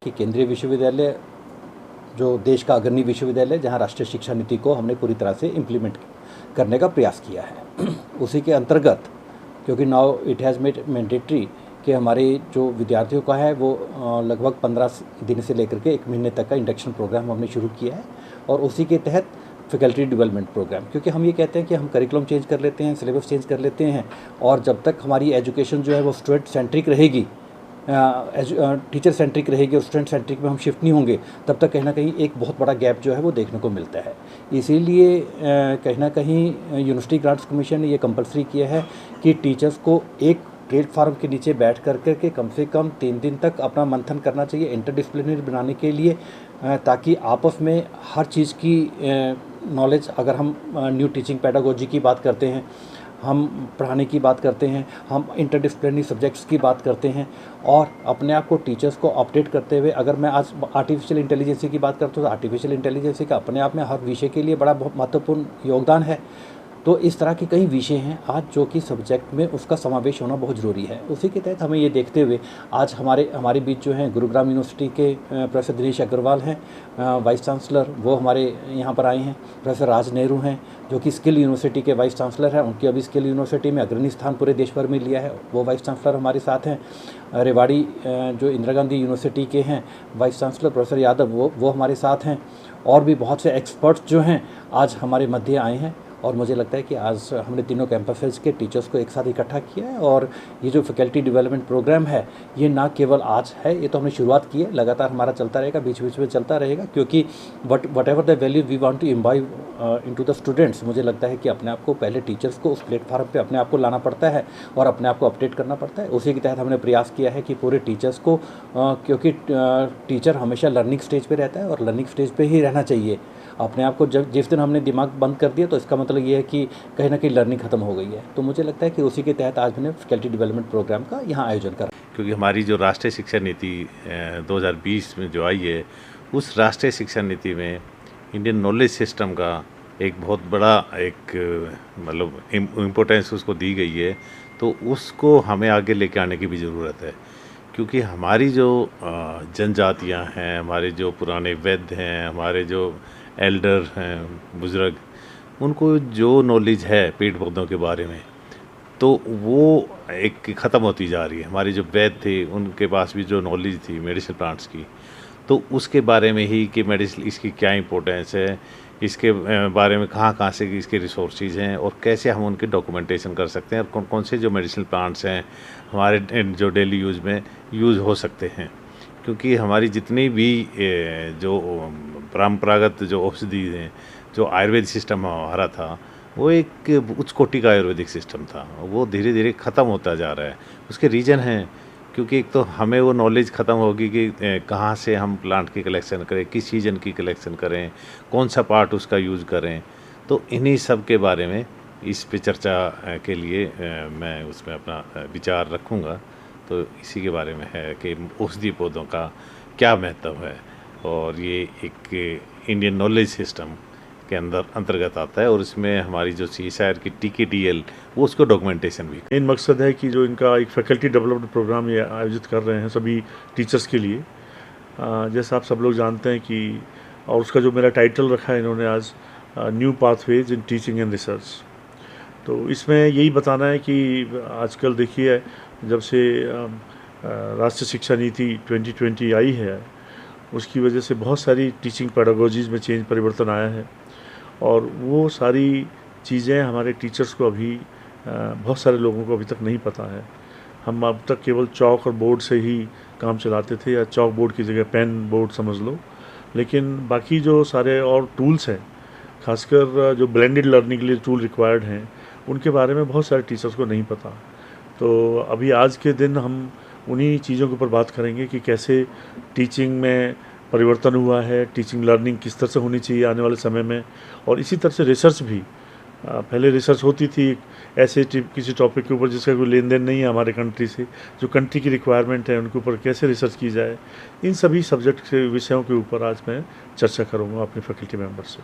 कि केंद्रीय विश्वविद्यालय जो देश का अग्रणी विश्वविद्यालय जहां राष्ट्रीय शिक्षा नीति को हमने पूरी तरह से इम्प्लीमेंट करने का प्रयास किया है उसी के अंतर्गत क्योंकि now it has made mandatory कि हमारे जो विद्यार्थियों का है वो लगभग 15 दिन से लेकर के 1 महीने तक का इंडक्शन प्रोग्राम हमने शुरू किया है और उसी के तहत फैकल्टी डेवलपमेंट प्रोग्राम, क्योंकि हम ये कहते हैं कि हम करिकुलम चेंज कर लेते हैं, सिलेबस चेंज कर लेते हैं और जब तक हमारी एजुकेशन जो है वो स्टूडेंट सेंट्रिक रहेगी, टीचर सेंट्रिक रहेगी और स्टूडेंट सेंट्रिक में हम शिफ्ट नहीं होंगे, तब तक कहीं ना कहीं एक बहुत बड़ा गैप जो है वो देखने को मिलता है। इसीलिए कहीं ना कहीं यूनिवर्सिटी ग्रांट्स कमीशन ने ये कंपलसरी किया है कि टीचर्स को एक प्लेटफार्म के नीचे बैठ करके कम से कम 3 दिन तक अपना मंथन करना चाहिए इंटरडिसिप्लिनरी बनाने के लिए, ताकि आपस में हर चीज़ की नॉलेज, अगर हम न्यू टीचिंग पेडागोजी की बात करते हैं, हम पढ़ाने की बात करते हैं, हम इंटरडिसिप्लिनरी सब्जेक्ट्स की बात करते हैं और अपने आप को टीचर्स को अपडेट करते हुए, अगर मैं आज आर्टिफिशियल इंटेलिजेंसी की बात करता हूँ तो आर्टिफिशियल इंटेलिजेंसी का अपने आप में हर विषय के लिए बड़ा बहुत महत्वपूर्ण योगदान है। तो इस तरह के कई विषय हैं आज जो कि सब्जेक्ट में उसका समावेश होना बहुत ज़रूरी है। उसी के तहत हमें ये देखते हुए आज हमारे बीच जो हैं गुरुग्राम यूनिवर्सिटी के प्रोफेसर दिनेश अग्रवाल हैं, वाइस चांसलर, वो हमारे यहाँ पर आए हैं। प्रोफेसर राज नेहरू हैं जो कि स्किल यूनिवर्सिटी के वाइस चांसलर हैं, उनकी अभी स्किल यूनिवर्सिटी में अग्रणी स्थान पूरे देश भर में लिया है, वो वाइस चांसलर हमारे साथ हैं। रेवाड़ी जो इंदिरा गांधी यूनिवर्सिटी के हैं वाइस चांसलर प्रोफेसर यादव, वो हमारे साथ हैं और भी बहुत से एक्सपर्ट्स जो हैं आज हमारे मध्य आए हैं। और मुझे लगता है कि आज हमने तीनों कैंपसेस के टीचर्स को एक साथ इकट्ठा किया है और ये जो फैकल्टी डेवलपमेंट प्रोग्राम है ये ना केवल आज है, ये तो हमने शुरुआत की है, लगातार हमारा चलता रहेगा, बीच बीच में चलता रहेगा, क्योंकि whatever the value we want to imbibe into the students, मुझे लगता है कि अपने आप को पहले टीचर्स को उस प्लेटफॉर्म पे अपने आप को लाना पड़ता है और अपने आप को अपडेट करना पड़ता है। उसी के तहत हमने प्रयास किया है कि पूरे टीचर्स को, क्योंकि टीचर हमेशा लर्निंग स्टेज पर रहता है और लर्निंग स्टेज पर ही रहना चाहिए। अपने आप को जिस दिन हमने दिमाग बंद कर दिया तो इसका मतलब ये है कि कहीं ना कहीं लर्निंग ख़त्म हो गई है। तो मुझे लगता है कि उसी के तहत आज मैंने फैकल्टी डेवलपमेंट प्रोग्राम का यहाँ आयोजन करा, क्योंकि हमारी जो राष्ट्रीय शिक्षा नीति 2020 में जो आई है, उस राष्ट्रीय शिक्षा नीति में इंडियन नॉलेज सिस्टम का एक बहुत बड़ा मतलब इम्पोर्टेंस उसको दी गई है। तो उसको हमें आगे लेके आने की भी ज़रूरत है, क्योंकि हमारी जो जनजातियाँ हैं, हमारे जो पुराने वैद्य हैं, हमारे जो एल्डर हैं, बुज़ुर्ग, उनको जो नॉलेज है पेड़ पौधों के बारे में, तो वो एक ख़त्म होती जा रही है। हमारे जो वैद्य थे उनके पास भी जो नॉलेज थी मेडिसिन प्लांट्स की, तो उसके बारे में ही कि मेडिसिन इसकी क्या इंपॉर्टेंस है, इसके बारे में कहाँ से इसके रिसोर्सेज हैं और कैसे हम उनके डॉक्यूमेंटेशन कर सकते हैं और कौन कौन से जो मेडिसिन प्लांट्स हैं हमारे जो डेली यूज़ में यूज़ हो सकते हैं। क्योंकि हमारी जितनी भी जो परंपरागत जो औषधि हैं, जो आयुर्वेद सिस्टम हमारा था, वो एक उच्च कोटि का आयुर्वेदिक सिस्टम था, वो धीरे धीरे ख़त्म होता जा रहा है। उसके रीज़न हैं, क्योंकि एक तो हमें वो नॉलेज ख़त्म होगी कि कहाँ से हम प्लांट की कलेक्शन करें, किस सीजन की कलेक्शन करें, कौन सा पार्ट उसका यूज़ करें। तो इन्हीं सब के बारे में इस पे चर्चा के लिए मैं उसमें अपना विचार रखूँगा। तो इसी के बारे में है कि औषधि पौधों का क्या महत्व है और ये एक इंडियन नॉलेज सिस्टम के अंतर्गत आता है और इसमें हमारी जो CSIR की TKDL वो उसको डॉक्यूमेंटेशन भी। मेन मकसद है कि जो इनका एक फैकल्टी डेवलपमेंट प्रोग्राम ये आयोजित कर रहे हैं सभी टीचर्स के लिए, जैसा आप सब लोग जानते हैं कि, और उसका जो मेरा टाइटल रखा है इन्होंने आज, new pathways in teaching and research. तो इसमें यही बताना है कि आजकल देखिए जब से राष्ट्रीय शिक्षा नीति 2020 आई है, उसकी वजह से बहुत सारी टीचिंग पेडागोजीज में परिवर्तन आया है और वो सारी चीज़ें हमारे टीचर्स को अभी बहुत सारे लोगों को अभी तक नहीं पता है। हम अब तक केवल चौक और बोर्ड से ही काम चलाते थे, या चौक बोर्ड की जगह पेन बोर्ड समझ लो, लेकिन बाकी जो सारे और टूल्स हैं, खासकर जो ब्लेंडेड लर्निंग के लिए टूल रिक्वायर्ड हैं, उनके बारे में बहुत सारे टीचर्स को नहीं पता। तो अभी आज के दिन हम उन्हीं चीज़ों के ऊपर बात करेंगे कि कैसे टीचिंग में परिवर्तन हुआ है, टीचिंग लर्निंग किस तरह से होनी चाहिए आने वाले समय में, और इसी तरह से रिसर्च भी। पहले रिसर्च होती थी ऐसे किसी टॉपिक के ऊपर जिसका कोई लेन देन नहीं है हमारे कंट्री से, जो कंट्री की रिक्वायरमेंट है उनके ऊपर कैसे रिसर्च की जाए, इन सभी सब्जेक्ट के विषयों के ऊपर आज मैं चर्चा करूँगा अपने फैकल्टी मेंबर से।